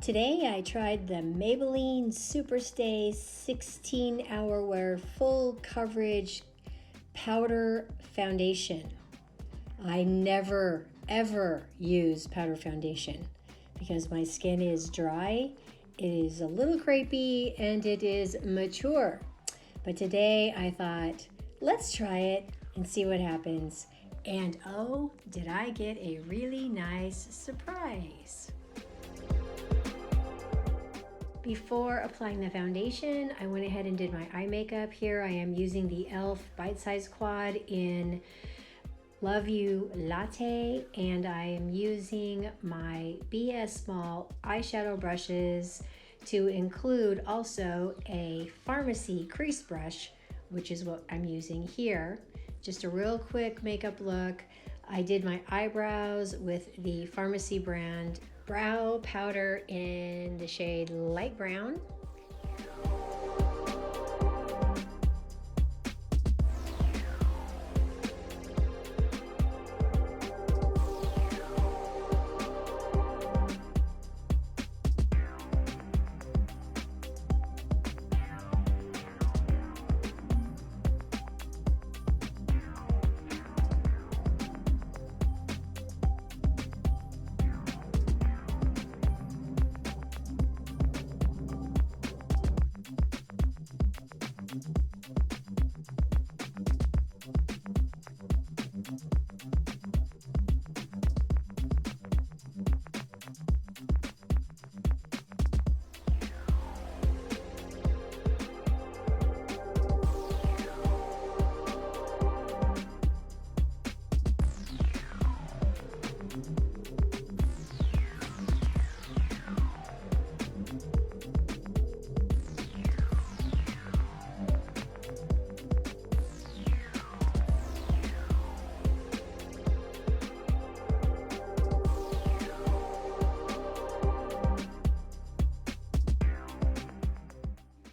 Today I tried the Maybelline Superstay 16-hour wear full coverage powder foundation. I never ever use powder foundation because my skin is dry, it is a little crepey, and it is mature. But today I thought, let's try it and see what happens. And oh, did I get a really nice surprise. Before applying the foundation, I went ahead and did my eye makeup. Here I am using the e.l.f. Bite Size Quad in Love You Latte, and I am using my BS Small eyeshadow brushes to include also a Pharmacy crease brush, which is what I'm using here. Just a real quick makeup look. I did my eyebrows with the Pharmacy brand brow powder in the shade light brown.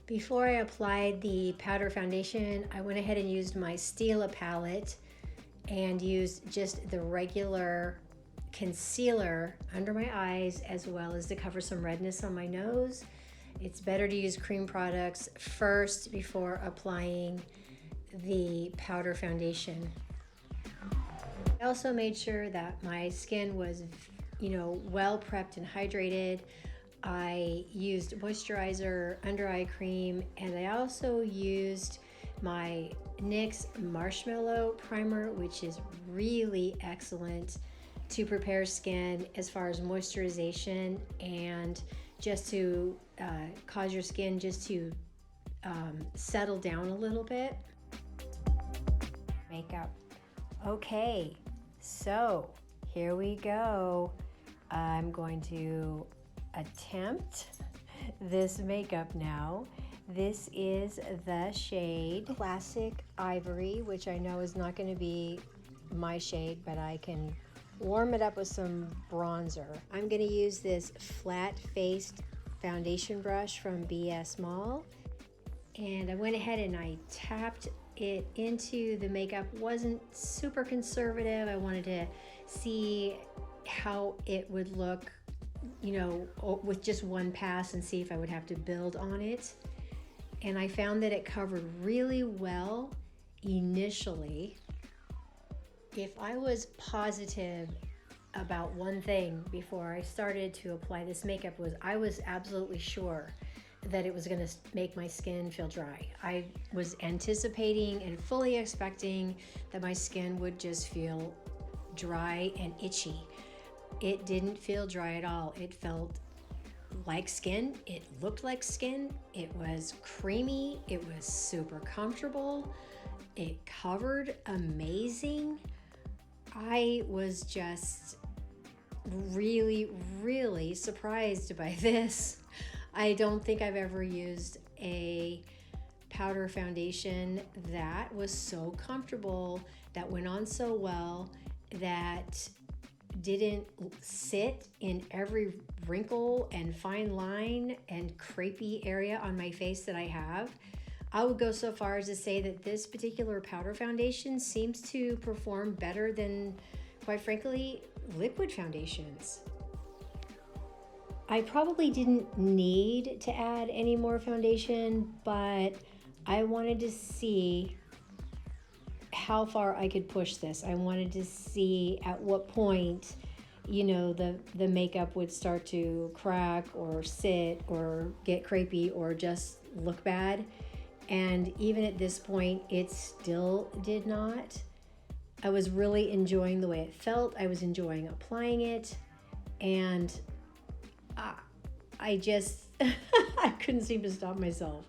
Before I applied the powder foundation, I went ahead and used my Stila palette and used just the regular concealer under my eyes, as well as to cover some redness on my nose. It's better to use cream products first before applying the powder foundation. I also made sure that my skin was, well prepped and hydrated. I used moisturizer, under eye cream, and I also used my NYX Marshmallow Primer, which is really excellent to prepare skin as far as moisturization and just to cause your skin just to settle down a little bit. Makeup. Okay, so here we go. I'm going to attempt this makeup now. This is the shade Classic Ivory, which I know is not going to be my shade, but I can warm it up with some bronzer. I'm going to use this flat-faced foundation brush from BS Small, and I went ahead and I tapped it into the makeup. Wasn't super conservative. I wanted to see how it would look, with just one pass and see if I would have to build on it. And I found that it covered really well initially. If I was positive about one thing before I started to apply this makeup, I was absolutely sure that it was going to make my skin feel dry. I was anticipating and fully expecting that my skin would just feel dry and itchy. It didn't feel dry at all. It felt like skin. It looked like skin. It was creamy. It was super comfortable. It covered amazing. I was just really, really surprised by this. I don't think I've ever used a powder foundation that was so comfortable, that went on so well, that didn't sit in every wrinkle and fine line and crepey area on my face that I have. I would go so far as to say that this particular powder foundation seems to perform better than, quite frankly, liquid foundations. I probably didn't need to add any more foundation, but I wanted to see how far I could push this. I wanted to see at what point, you know, the makeup would start to crack or sit or get crepey or just look bad. And even at this point, it still did not. I was really enjoying the way it felt. I was enjoying applying it. And I just, I couldn't seem to stop myself.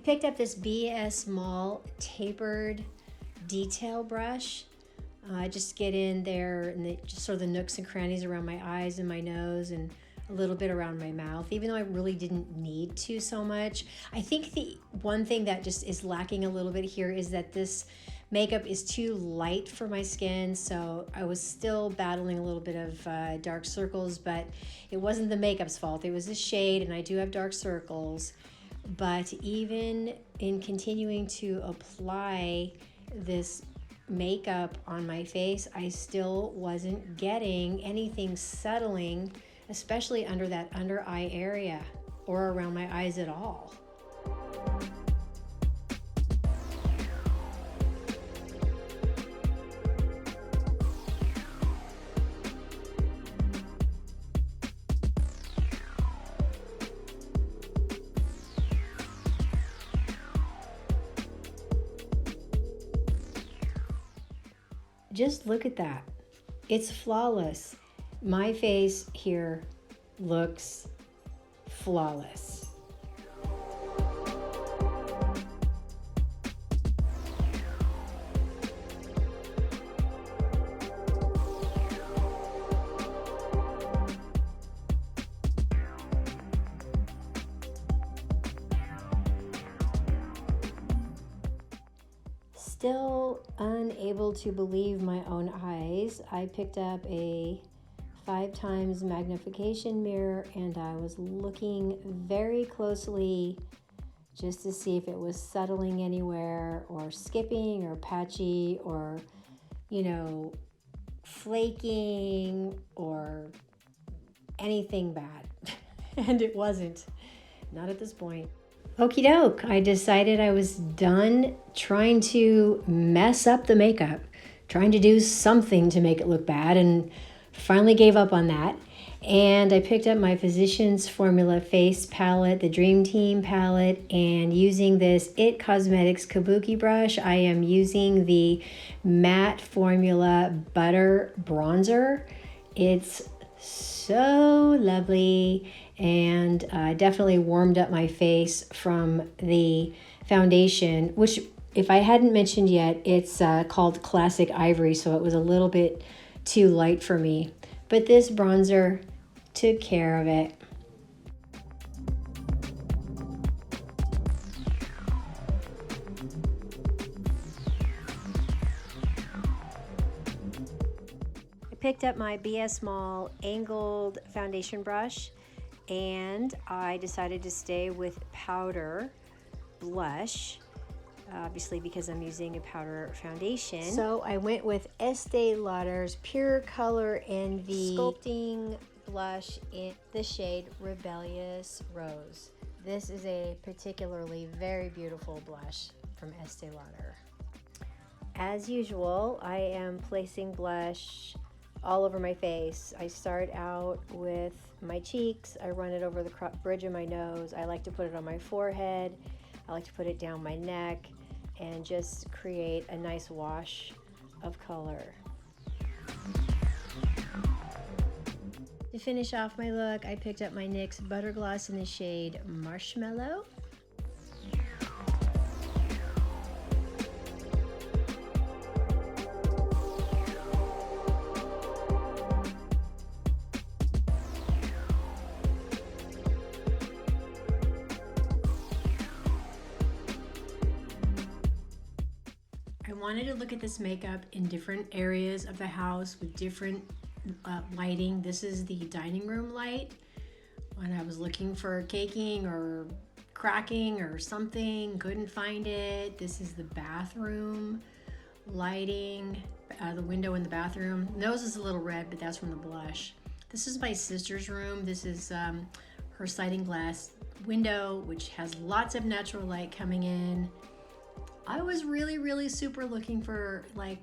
Picked up this BS Mall tapered detail brush. Just get in there and just sort of the nooks and crannies around my eyes and my nose and a little bit around my mouth, even though I really didn't need to so much. I think the one thing that just is lacking a little bit here is that this makeup is too light for my skin, so I was still battling a little bit of dark circles, but it wasn't the makeup's fault. It was the shade, and I do have dark circles. But even in continuing to apply this makeup on my face, I still wasn't getting anything settling, especially under that under eye area or around my eyes at all. Just look at that. It's flawless. My face here looks flawless. Still unable to believe my own eyes, I picked up a 5x magnification mirror and I was looking very closely just to see if it was settling anywhere or skipping or patchy or, you know, flaking or anything bad. And it wasn't. Not at this point. Okie doke, I decided I was done trying to mess up the makeup, trying to do something to make it look bad, and finally gave up on that. And I picked up my Physicians Formula Face Palette, the Dream Team palette, and using this IT Cosmetics Kabuki brush, I am using the Matte Formula Butter Bronzer. It's so lovely and definitely warmed up my face from the foundation, which, if I hadn't mentioned yet, it's called Classic Ivory, so it was a little bit too light for me. But this bronzer took care of it. I picked up my BS Mall angled foundation brush, and I decided to stay with powder blush, obviously because I'm using a powder foundation. So I went with Estee Lauder's Pure Color Envy Sculpting Blush in the shade Rebellious Rose. This is a particularly very beautiful blush from Estee Lauder. As usual, I am placing blush all over my face. I start out with my cheeks, I run it over the bridge of my nose, I like to put it on my forehead, I like to put it down my neck, and just create a nice wash of color. To finish off my look, I picked up my NYX Butter Gloss in the shade Marshmallow. wanted to look at this makeup in different areas of the house with different lighting. This is the dining room light. When I was looking for caking or cracking or something, couldn't find it. This is the bathroom lighting, the window in the bathroom. Nose is a little red, but that's from the blush. This is my sister's room. This is her sliding glass window, which has lots of natural light coming in. I was really super looking for like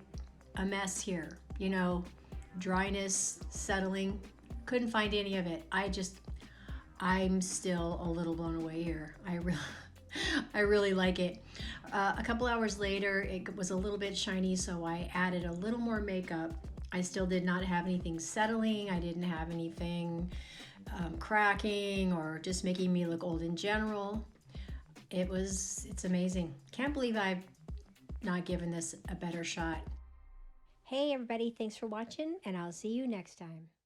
a mess here, you know, dryness, settling. Couldn't find any of it. I'm still a little blown away here. I really like it. A couple hours later, it was a little bit shiny, so I added a little more makeup. I still did not have anything settling. I didn't have anything cracking or just making me look old in general. It's amazing. Can't believe I've not given this a better shot. Hey everybody, thanks for watching, and I'll see you next time.